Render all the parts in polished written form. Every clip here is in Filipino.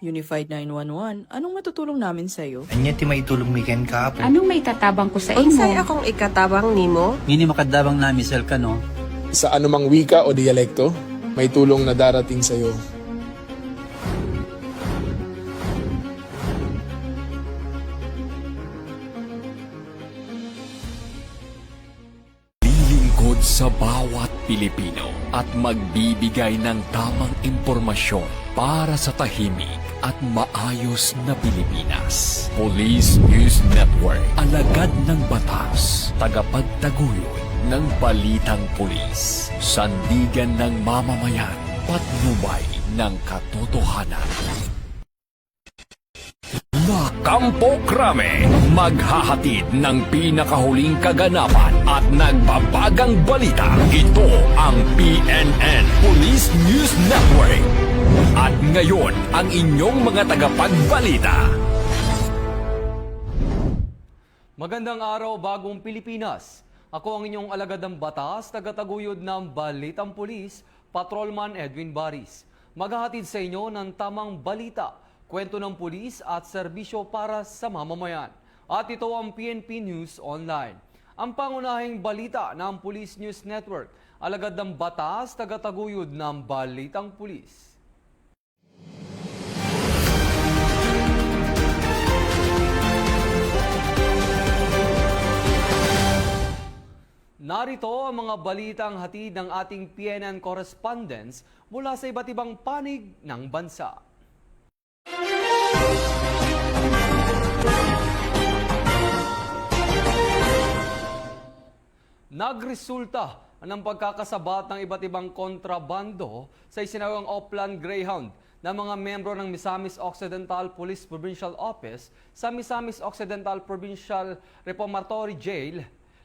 Unified 911, anong matutulong namin sa'yo? Anya ti maitulong mi ken ka. Anong may tatabang ko sa Unsay imo? akong ikatabang nimo? Ngini makadabang nami sel ka no. Sa anumang wika o dialekto, may tulong na darating sa iyo. Lilingkod sa bawat Pilipino at magbibigay ng tamang impormasyon para sa tahimik at maayos na Pilipinas. Police News Network, alagad ng batas, tagapagtaguyod ng balitang pulis, sandigan ng mamamayan, patnubay ng katotohanan. La Campo Crame, maghahatid ng pinakahuling kaganapan at nagbabagang balita. Ito ang PNN Police News Network. At ngayon, ang inyong mga tagapagbalita. Magandang araw, bagong Pilipinas. Ako ang inyong alagad ng batas, tagataguyod ng Balitang Pulis, Patrolman Edwin Baris. Maghahatid sa inyo ng tamang balita, kwento ng pulis at serbisyo para sa mamamayan. At ito ang PNP News Online. Ang pangunahing balita ng Police News Network, alagad ng batas, tagataguyod ng Balitang Pulis. Narito ang mga balitang hatid ng ating PNN correspondents mula sa iba't ibang panig ng bansa. Nagresulta ng pagkakasabat ng iba't ibang kontrabando sa isinagawang Oplan Greyhound ng mga membro ng Misamis Occidental Police Provincial Office sa Misamis Occidental Provincial Reformatory Jail.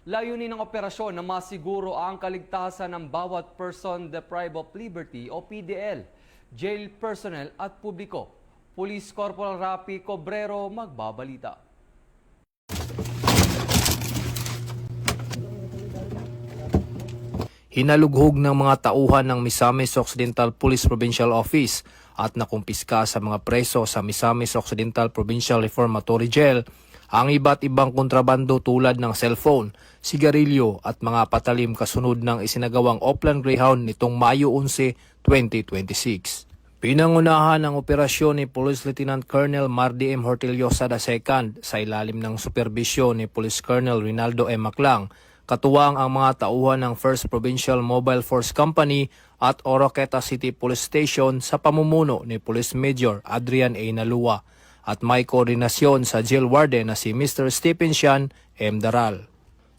Layunin ng operasyon na masiguro ang kaligtasan ng bawat person deprived of liberty o PDL, jail personnel at publiko. Police Corporal Rapi Cobrero magbabalita. Hinalughog ng mga tauhan ng Misamis Occidental Police Provincial Office at nakumpiska sa mga preso sa Misamis Occidental Provincial Reformatory Jail ang iba't ibang kontrabando tulad ng cellphone, sigarilyo at mga patalim kasunod ng isinagawang Oplan Greyhound nitong Mayo 11, 2026. Pinangunahan ang operasyon ni Police Lieutenant Colonel Mardy M. Hortillosa II sa ilalim ng superbisyon ni Police Colonel Rinaldo M. Maclang, katuwang ang mga tauhan ng 1st Provincial Mobile Force Company at Oroqueta City Police Station sa pamumuno ni Police Major Adrian A. Nalua at may koordinasyon sa jail warden na si Mr. Stephen Sian M. Daral.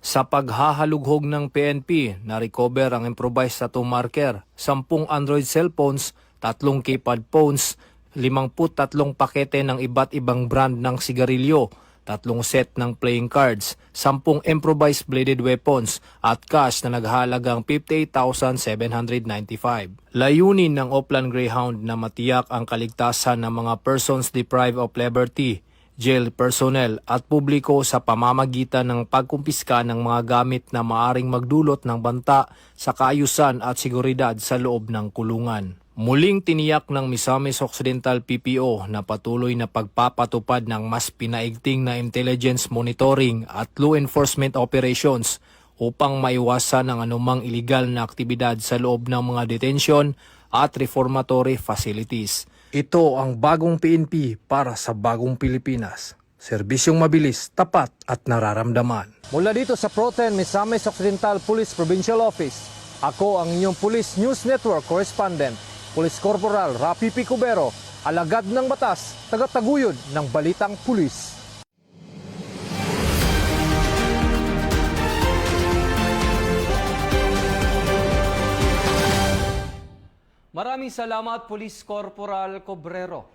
Sa paghahalughog ng PNP, na-recover ang improvised tattoo marker, 10 Android cellphones, 3 keypad phones, 53 pakete ng iba't ibang brand ng sigarilyo, 3 set ng playing cards, 10 improvised bladed weapons at cash na naghahalagang 58,795. Layunin ng Oplan Greyhound na matiyak ang kaligtasan ng mga persons deprived of liberty, jail personnel at publiko sa pamamagitan ng pagkumpiska ng mga gamit na maaring magdulot ng banta sa kaayusan at seguridad sa loob ng kulungan. Muling tiniyak ng Misamis Occidental PPO na patuloy na pagpapatupad ng mas pinaigting na intelligence monitoring at law enforcement operations upang maiwasan ang anumang iligal na aktibidad sa loob ng mga detention at reformatory facilities. Ito ang bagong PNP para sa bagong Pilipinas. Serbisyong mabilis, tapat at nararamdaman. Mula dito sa Proten Misamis Occidental Police Provincial Office, ako ang inyong Police News Network correspondent, Police Corporal Rapi P. Cubero, alagad ng batas, tagataguyod ng Balitang Pulis. Maraming salamat, Police Corporal Cobrero.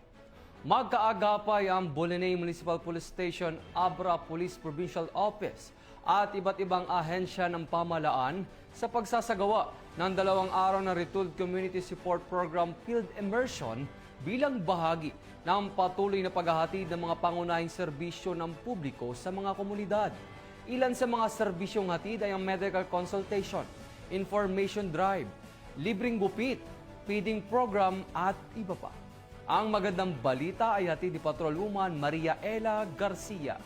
Magkaagapay ang Bolinay Municipal Police Station, Abra Police Provincial Office at iba't ibang ahensya ng pamahalaan sa pagsasagawa ng 2 araw na Retooled Community Support Program Field Immersion bilang bahagi ng patuloy na paghahatid ng mga pangunahing serbisyo ng publiko sa mga komunidad. Ilan sa mga serbisyong hatid ay ang medical consultation, information drive, libreng gupit, feeding program at iba pa. Ang magandang balita ay hatid ni Patrolwoman Maria Ela Garcia.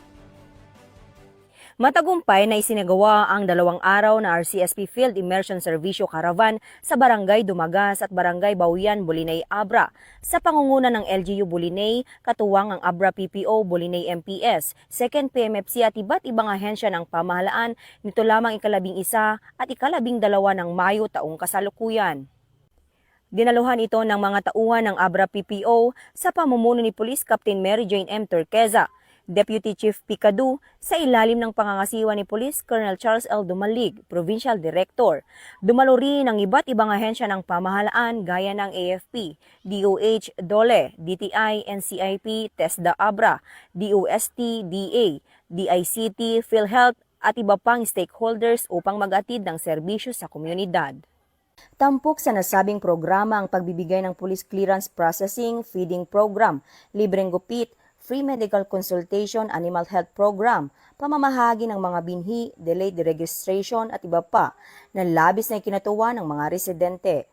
Matagumpay na isinagawa ang 2 araw na RCSP Field Immersion Servisyo Caravan sa Barangay Dumagas at Barangay Bawian, Bolinay, Abra. Sa pangunguna ng LGU Bolinay, katuwang ang Abra PPO, Bolinay MPS, 2nd PMFC at iba't ibang ahensya ng pamahalaan, nito lamang 11 at 12 ng Mayo taong kasalukuyan. Dinaluhan ito ng mga tauhan ng Abra PPO sa pamumuno ni Police Captain Mary Jane M. Turqueza, Deputy Chief Picadu, sa ilalim ng pangangasiwa ni Police Colonel Charles L. Dumalig, Provincial Director. Dumalo rin ang iba't ibang ahensya ng pamahalaan gaya ng AFP, DOH, DOLE, DTI, NCIP, TESDA Abra, DOST, DA, DICT, PhilHealth at iba pang stakeholders upang mag-atid ng serbisyo sa komunidad. Tampok sa nasabing programa ang pagbibigay ng Police Clearance Processing Feeding Program, libreng gupit, free medical consultation, animal health program, pamamahagi ng mga binhi, delayed registration at iba pa na labis na ikinatuwa ng mga residente.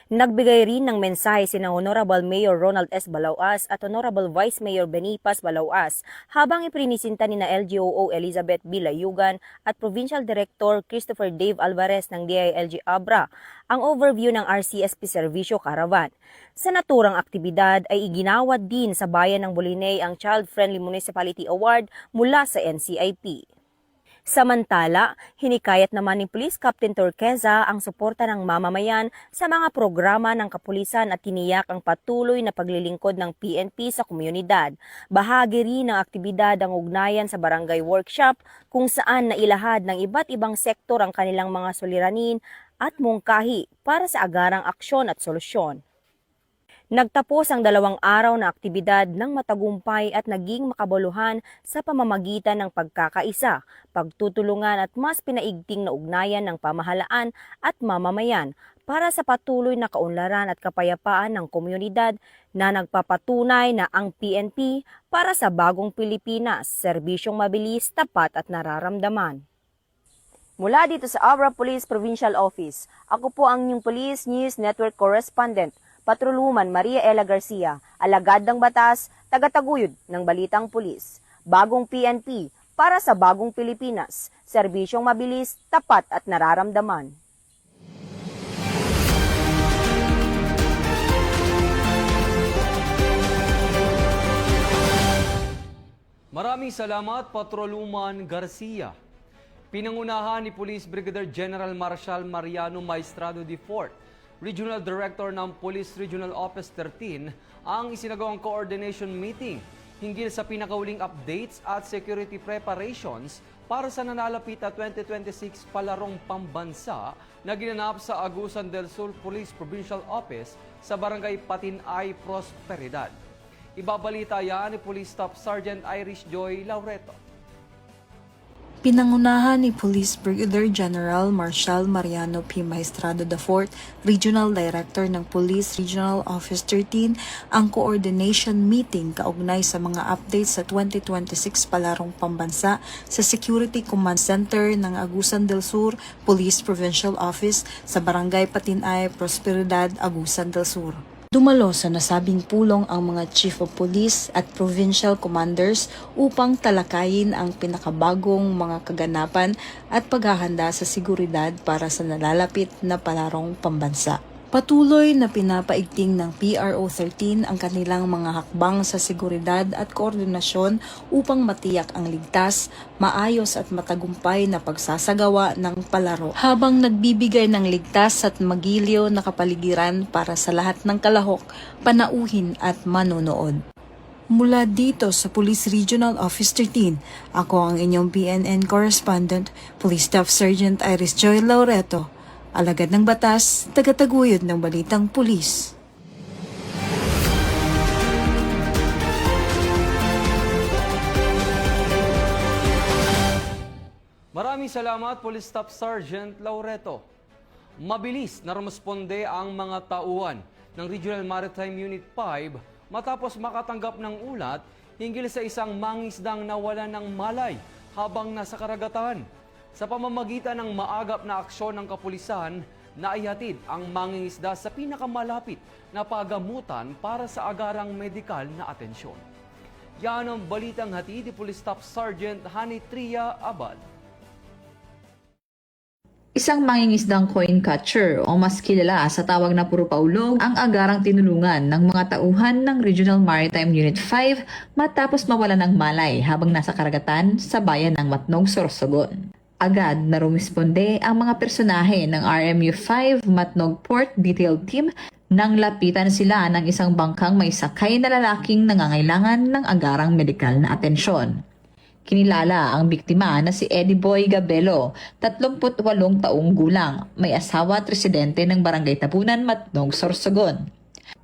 Nagbigay rin ng mensahe sina Honorable Mayor Ronald S. Balauas at Honorable Vice Mayor Benipas Balauas habang iprinisinta ni na LGOO Elizabeth B. Layugan at Provincial Director Christopher Dave Alvarez ng DILG Abra ang overview ng RCSP Servisyo Caravan. Sa naturang aktibidad ay iginawad din sa bayan ng Bolinay ang Child Friendly Municipality Award mula sa NCIP. Samantala, hinikayat naman ni Police Captain Turqueza ang suporta ng mamamayan sa mga programa ng kapulisan at tiniyak ang patuloy na paglilingkod ng PNP sa komunidad. Bahagi rin ng aktibidad ang ugnayan sa barangay workshop kung saan nailahad ng iba't ibang sektor ang kanilang mga suliranin at mungkahi para sa agarang aksyon at solusyon. Nagtapos ang 2 araw na aktibidad ng matagumpay at naging makabuluhan sa pamamagitan ng pagkakaisa, pagtutulungan at mas pinaigting na ugnayan ng pamahalaan at mamamayan para sa patuloy na kaunlaran at kapayapaan ng komunidad na nagpapatunay na ang PNP para sa bagong Pilipinas, serbisyong mabilis, tapat at nararamdaman. Mula dito sa Abra Police Provincial Office, ako po ang inyong Police News Network Correspondent, Patrolwoman Maria Ela Garcia, alagad ng batas, tagataguyod ng balitang pulis. Bagong PNP para sa bagong Pilipinas, serbisyong mabilis, tapat at nararamdaman. Maraming salamat, Patrolwoman Garcia. Pinangunahan ni Police Brigadier General Marshal Mariano Maestrado IV, Regional Director ng Police Regional Office 13, ang isinagawang coordination meeting hinggil sa pinakauling updates at security preparations para sa nanalapit na 2026 Palarong Pambansa na ginanap sa Agusan del Sur Police Provincial Office sa Barangay Patinay, Prosperidad. Ibabalita yan ni Police Staff Sergeant Irish Joy Laureto. Pinangunahan ni Police Brigadier General Marshal Mariano P. Maestrado IV, Regional Director ng Police Regional Office 13, ang coordination meeting kaugnay sa mga updates sa 2026 Palarong Pambansa sa Security Command Center ng Agusan del Sur Police Provincial Office sa Barangay Patinay, Prosperidad, Agusan del Sur. Dumalo sa nasabing pulong ang mga Chief of Police at Provincial Commanders upang talakayin ang pinakabagong mga kaganapan at paghahanda sa seguridad para sa nalalapit na Palarong Pambansa. Patuloy na pinapaigting ng PRO 13 ang kanilang mga hakbang sa seguridad at koordinasyon upang matiyak ang ligtas, maayos at matagumpay na pagsasagawa ng palaro habang nagbibigay ng ligtas at magiliw na kapaligiran para sa lahat ng kalahok, panauhin at manonood. Mula dito sa Police Regional Office 13, ako ang inyong PNN Correspondent, Police Staff Sergeant Iris Joy Laureto, alagad ng batas, tagataguyod ng balitang pulis. Maraming salamat, Police Staff Sergeant Laureto. Mabilis na rumusponde ang mga tauhan ng Regional Maritime Unit 5 matapos makatanggap ng ulat hinggil sa isang mangisdang nawala ng malay habang nasa karagatan. Sa pamamagitan ng maagap na aksyon ng kapulisan, na ihatid ang mangingisda sa pinakamalapit na pagamutan para sa agarang medikal na atensyon. Yan ang balitang hatid ni Police Staff Sergeant Hanitria Abad. Isang mangingisdang coin catcher o mas kilala sa tawag na puro paulog ang agarang tinulungan ng mga tauhan ng Regional Maritime Unit 5 matapos mawala ng malay habang nasa karagatan sa bayan ng Matnog, Sorsogon. Agad na rumisponde ang mga personahe ng RMU 5 Matnog Port Detail Team nang lapitan sila ng isang bangkang may sakay na lalaking nangangailangan ng agarang medikal na atensyon. Kinilala ang biktima na si Eddie Boy Gabelo, 38 taong gulang, may asawa at residente ng Barangay Tabunan, Matnog, Sorsogon.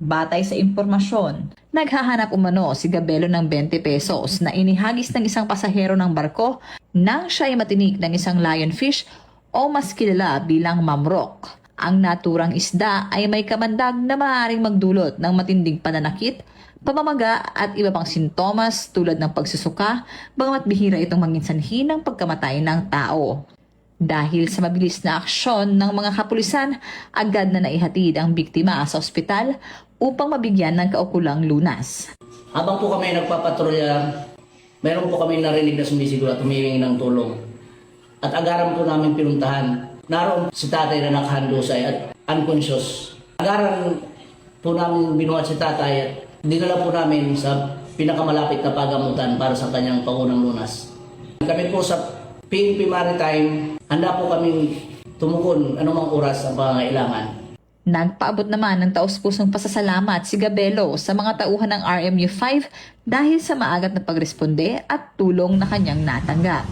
Batay sa impormasyon, naghahanap umano si Gabelo ng 20 pesos na inihagis ng isang pasahero ng barko nang siya ay matinik ng isang lionfish o mas kilala bilang mamrok. Ang naturang isda ay may kamandag na maaaring magdulot ng matinding pananakit, pamamaga at iba pang sintomas tulad ng pagsusuka, bagamat bihira itong maging sanhi ng pagkamatay ng tao. Dahil sa mabilis na aksyon ng mga kapulisan, agad na naihatid ang biktima sa ospital upang mabigyan ng kaukulang lunas. Habang po kami nagpapatrolya, meron po kami narinig na sumisiguro at humihingi ng tulong. At agaran po namin pinuntahan. Naroon si tatay na nakahandusay at unconscious. Agaran po namin binuhat si tatay at dinala po namin sa pinakamalapit na pagamutan para sa kanyang pangunang lunas. Kami po sa PNP Maritime, handa po kaming tumukon anumang oras ang pangangailangan. Nagpaabot naman ng taus-pusong pasasalamat si Gabelo sa mga tauhan ng RMU 5 dahil sa maagat na pagresponde at tulong na kanyang natanggap.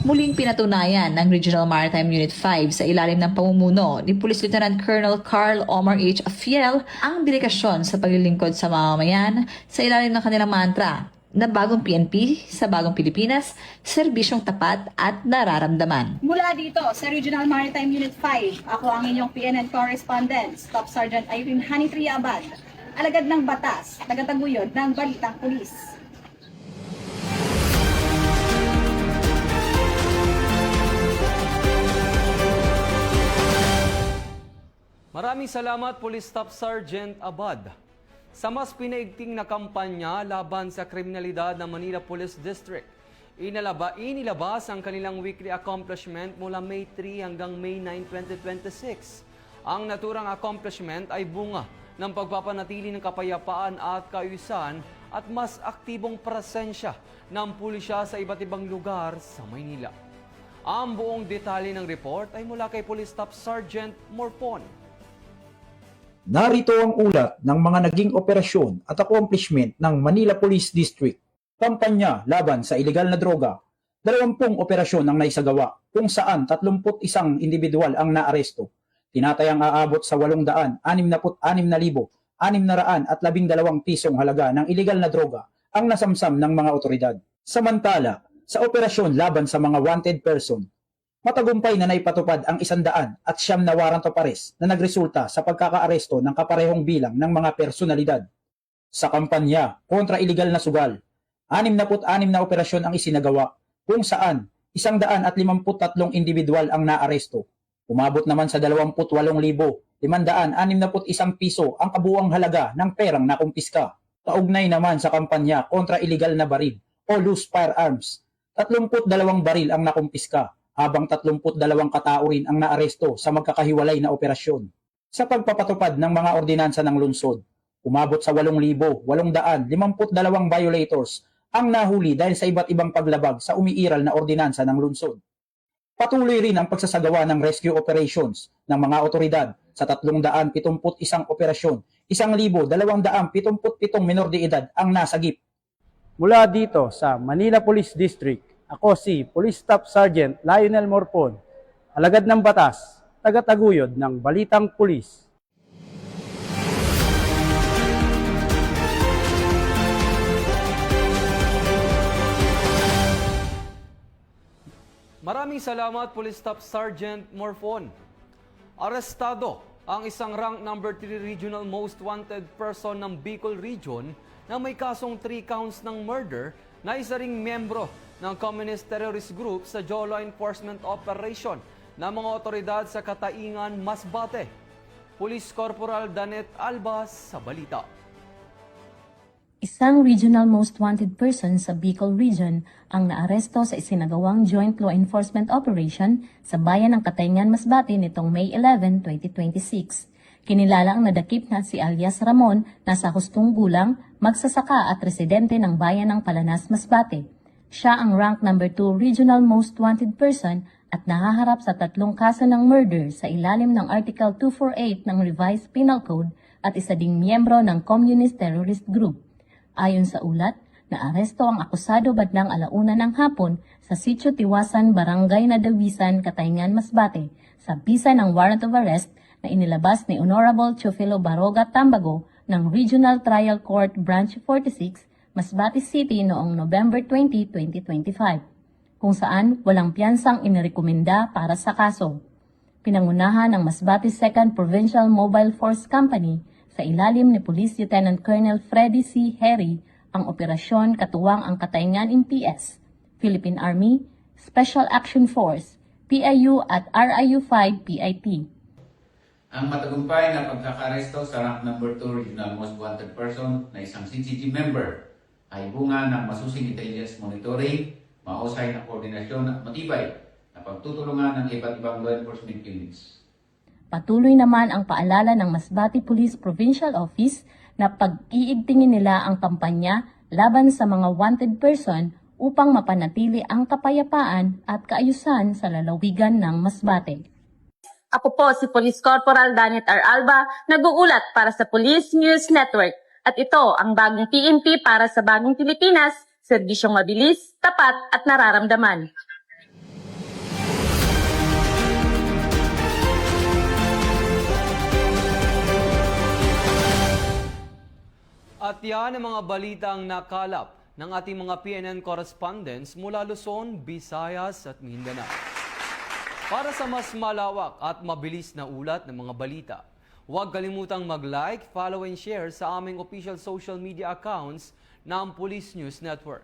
Muling pinatunayan ng Regional Maritime Unit 5 sa ilalim ng pamumuno ni Police Lieutenant Colonel Carl Omar H. Afiel ang dedikasyon sa paglilingkod sa mamamayan sa ilalim ng kanilang mantra na bagong PNP sa bagong Pilipinas, serbisyong tapat at nararamdaman. Mula dito sa Regional Maritime Unit 5, ako ang inyong PNN correspondent, Staff Sergeant Irene Hanitria Abad, alagad ng batas, tagataguyod ng Balitang Pulis. Maraming salamat, Police Staff Sergeant Abad. Sa mas pinaigting na kampanya laban sa kriminalidad ng Manila Police District, inilabas ang kanilang weekly accomplishment mula May 3 hanggang May 9, 2026. Ang naturang accomplishment ay bunga ng pagpapanatili ng kapayapaan at kaayusan at mas aktibong presensya ng pulisya sa iba't ibang lugar sa Maynila. Ang buong detalye ng report ay mula kay Police Staff Sergeant Morpon. Narito ang ulat ng mga naging operasyon at accomplishment ng Manila Police District. Kampanya laban sa ilegal na droga. 20 operasyon ang naisagawa kung saan 31 individual ang naaresto. Tinatayang aabot sa 866,612 pisong halaga ng ilegal na droga ang nasamsam ng mga otoridad. Samantala, sa operasyon laban sa mga wanted person, matagumpay na naipatupad ang 100 at 9 na warrant of arrest na nagresulta sa pagkakaaresto ng kaparehong bilang ng mga personalidad. Sa kampanya kontra ilegal na sugal, 66 na operasyon ang isinagawa kung saan 153 individual ang naaresto. Umabot naman sa 28,561 piso ang kabuuang halaga ng perang nakumpiska. Kaugnay naman sa kampanya kontra ilegal na baril o loose firearms, 32 baril ang nakumpiska, habang 32 katao rin ang naaresto sa magkakahiwalay na operasyon. Sa pagpapatupad ng mga ordinansa ng lungsod, umabot sa 8,852 violators ang nahuli dahil sa iba't ibang paglabag sa umiiral na ordinansa ng lungsod. Patuloy rin ang pagsasagawa ng rescue operations ng mga otoridad sa 371 operasyon, 1,277 minor de edad ang nasagip. Mula dito sa Manila Police District, ako si Police Staff Sergeant Lionel Morpon, alagad ng batas, tagataguyod ng Balitang Pulis. Maraming salamat, Police Staff Sergeant Morpon. Arestado ang isang rank number 3 regional most wanted person ng Bicol Region na may kasong 3 counts ng murder na isa ring membro ng Communist Terrorist Group sa Jolo Enforcement Operation ng mga otoridad sa Kataingan, Masbate. Police Corporal Danet Albas sa balita. Isang regional most wanted person sa Bicol Region ang naaresto sa isinagawang joint law enforcement operation sa bayan ng Katayngan, Masbate nitong May 11, 2026. Kinilala ang nadakip na si alias Ramon na sa hustong gulang, magsasaka at residente ng bayan ng Palanas, Masbate. Siya ang rank number 2 regional most wanted person at nahaharap sa 3 kaso ng murder sa ilalim ng Article 248 ng Revised Penal Code at isa ding miyembro ng Communist Terrorist Group. Ayon sa ulat, naaresto ang akusado bandang 1:00 ng hapon sa Sitio Tiwasan, Barangay Nadawisan, Katayngan, Masbate sa bisa ng warrant of arrest na inilabas ni Honorable Chofilo Baroga Tambago ng Regional Trial Court Branch 46, Masbate City noong November 20, 2025, kung saan walang piyansang inirekomenda para sa kaso. Pinangunahan ng Masbate 2nd Provincial Mobile Force Company sa ilalim ni Police Lieutenant Colonel Freddy C. Herry ang operasyon katuwang ang Katayngan MPS, Philippine Army, Special Action Force, PIU at RIU-5 PIT. Ang matagumpay na pagkakaresto sa rank number 2 Regional Most Wanted Person na isang CCG member ay bunga ng masusing intelligence monitoring, mahusay na koordinasyon at matibay na pagtutulungan ng iba't ibang law enforcement units. Patuloy naman ang paalala ng Masbate Police Provincial Office na pag-iigtingin nila ang kampanya laban sa mga wanted person upang mapanatili ang kapayapaan at kaayusan sa lalawigan ng Masbate. Ako po si Police Corporal Danet R. Alba, nag-uulat para sa Police News Network. At ito ang bagong PNP para sa bagong Pilipinas, serbisyong mabilis, tapat at nararamdaman. At yan ang mga balitang nakalap ng ating mga PNN correspondents mula Luzon, Visayas at Mindanao. Para sa mas malawak at mabilis na ulat ng mga balita, huwag kalimutang mag-like, follow and share sa aming official social media accounts ng Police News Network.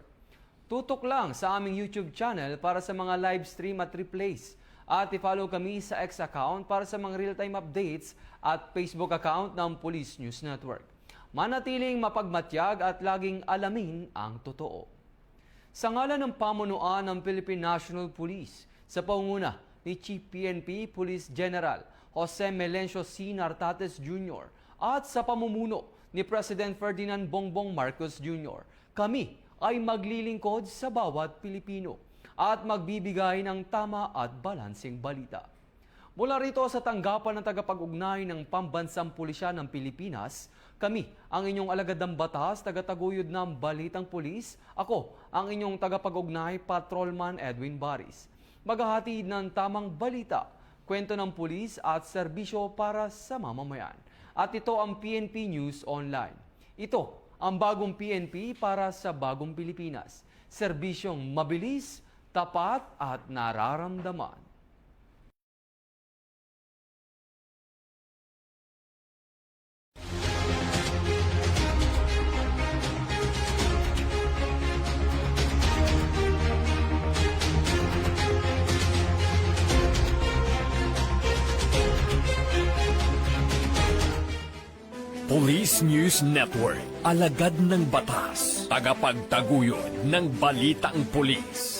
Tutok lang sa aming YouTube channel para sa mga live stream at replays. At i-follow kami sa X account para sa mga real-time updates at Facebook account ng Police News Network. Manatiling mapagmatyag at laging alamin ang totoo. Sa ngalan ng pamunuan ng Philippine National Police, sa pangunguna ni Chief PNP Police General Jose Melencio C. Nartates Jr. at sa pamumuno ni President Ferdinand Bongbong Marcos Jr., kami ay maglilingkod sa bawat Pilipino at magbibigay ng tama at balanseng balita. Mula rito sa tanggapan ng tagapag-ugnay ng Pambansang Pulisya ng Pilipinas, kami ang inyong alagad ng batas, tagataguyod ng Balitang Pulis. Ako ang inyong tagapag-ugnay, Patrolman Edwin Baris. Maghahatid ng tamang balita, kwento ng pulis at serbisyo para sa mamamayan. At ito ang PNP News Online. Ito ang bagong PNP para sa bagong Pilipinas. Serbisyong mabilis, tapat at nararamdaman. Police News Network, alagad ng batas, tagapagtaguyod ng balitang pulis.